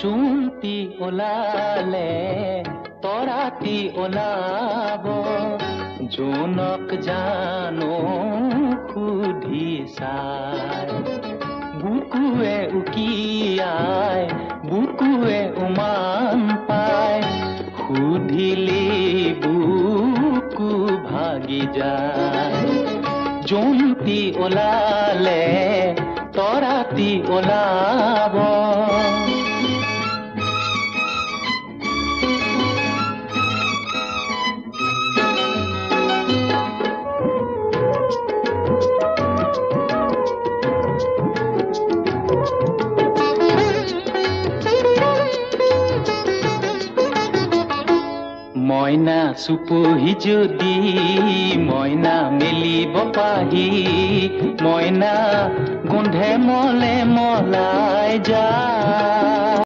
জোনটি ওলালে তৰাতি ওলাব জোনক জানো সুধি চাই বুকুৱে উকিয়াই বুকুৱে উমান পায় সুধিলি বুকু ভাগি যায় জোনটি ওলালে তৰাতি ওলাব মইনা চুপহি যদি মইনা মেলিব পাহি মইনা গোন্ধে মলে মলাই যায়